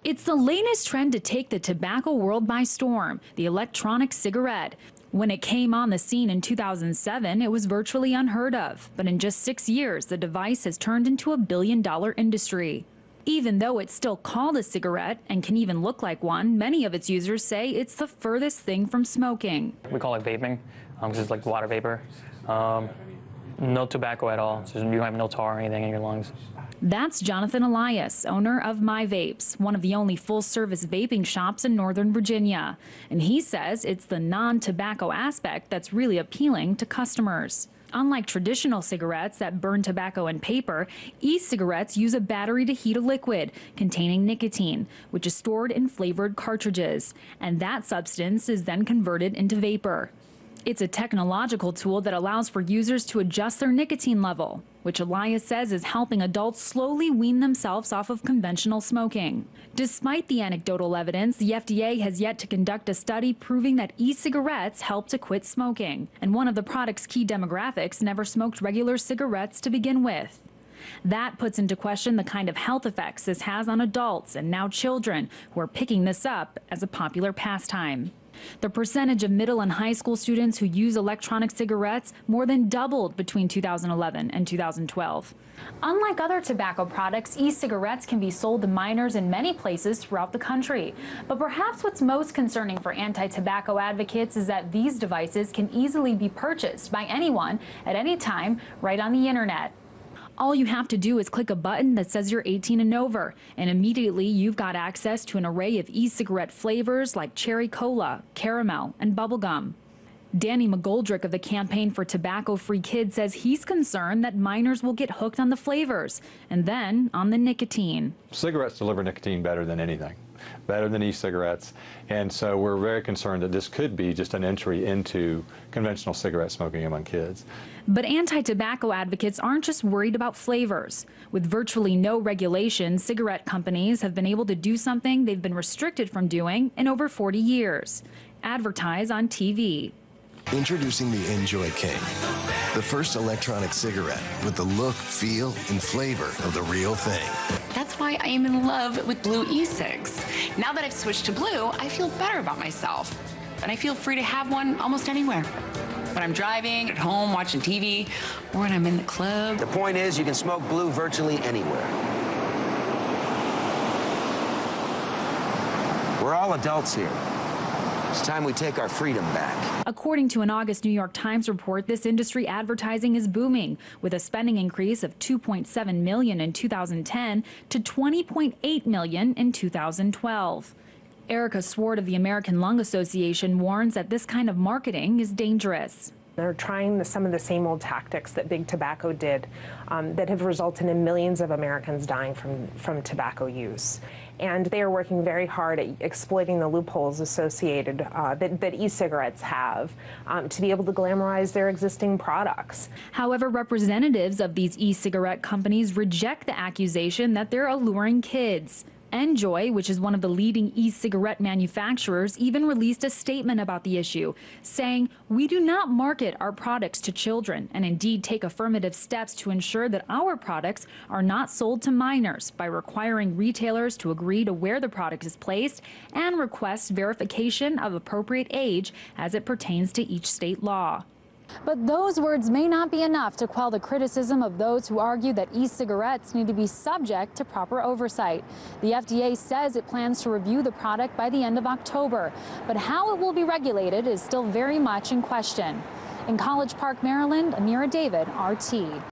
It's the latest trend to take the tobacco world by storm, the electronic cigarette. When it came on the scene in 2007, it was virtually unheard of. But in just 6 years, the device has turned into a billion-dollar industry. Even though it's still called a cigarette and can even look like one, many of its users say it's the furthest thing from smoking. We call it vaping, because it's like water vapor. No tobacco at all, so you don't have no tar or anything in your lungs. That's Jonathan Elias, owner of My Vapes, one of the only full-service vaping shops in Northern Virginia. And he says it's the non-tobacco aspect that's really appealing to customers. Unlike traditional cigarettes that burn tobacco and paper, e-cigarettes use a battery to heat a liquid containing nicotine, which is stored in flavored cartridges. And that substance is then converted into vapor. It's a technological tool that allows for users to adjust their nicotine level, which Elias says is helping adults slowly wean themselves off of conventional smoking. Despite the anecdotal evidence, the FDA has yet to conduct a study proving that e-cigarettes help to quit smoking. And one of the product's key demographics never smoked regular cigarettes to begin with. That puts into question the kind of health effects this has on adults and now children who are picking this up as a popular pastime. The percentage of middle and high school students who use electronic cigarettes more than doubled between 2011 and 2012. Unlike other tobacco products, e-cigarettes can be sold to minors in many places throughout the country. But perhaps what's most concerning for anti-tobacco advocates is that these devices can easily be purchased by anyone at any time right on the internet. All you have to do is click a button that says you're 18 and over, and immediately you've got access to an array of e-cigarette flavors like cherry cola, caramel, and bubblegum. Danny McGoldrick of the Campaign for Tobacco-Free Kids says he's concerned that minors will get hooked on the flavors and then on the nicotine. Cigarettes deliver nicotine better than anything, better than e-cigarettes, and so we're very concerned that this could be just an entry into conventional cigarette smoking among kids. But anti-tobacco advocates aren't just worried about flavors. With virtually no regulation, cigarette companies have been able to do something they've been restricted from doing in over 40 years: advertise on TV. Introducing the Enjoy King, the first electronic cigarette with the look, feel, and flavor of the real thing. That's why I am in love with Blue e-cigs. Now that I've switched to Blue, I feel better about myself. And I feel free to have one almost anywhere. When I'm driving, at home, watching TV, or when I'm in the club. The point is, you can smoke Blue virtually anywhere. We're all adults here. It's time we take our freedom back. According to an August New York Times report, this industry advertising is booming, with a spending increase of $2.7 million in 2010 to $20.8 million in 2012. Erica Swart of the American Lung Association warns that this kind of marketing is dangerous. They're trying some of the same old tactics that Big Tobacco did that have resulted in millions of Americans dying from tobacco use. And they are working very hard at exploiting the loopholes associated that e-cigarettes have to be able to glamorize their existing products. However, representatives of these e-cigarette companies reject the accusation that they're alluring kids. Enjoy, which is one of the leading e-cigarette manufacturers, even released a statement about the issue, saying, "We do not market our products to children and indeed take affirmative steps to ensure that our products are not sold to minors by requiring retailers to agree to where the product is placed and request verification of appropriate age as it pertains to each state law." But those words may not be enough to quell the criticism of those who argue that e-cigarettes need to be subject to proper oversight. The FDA says it plans to review the product by the end of October, but how it will be regulated is still very much in question. In College Park, Maryland, Amira David, RT.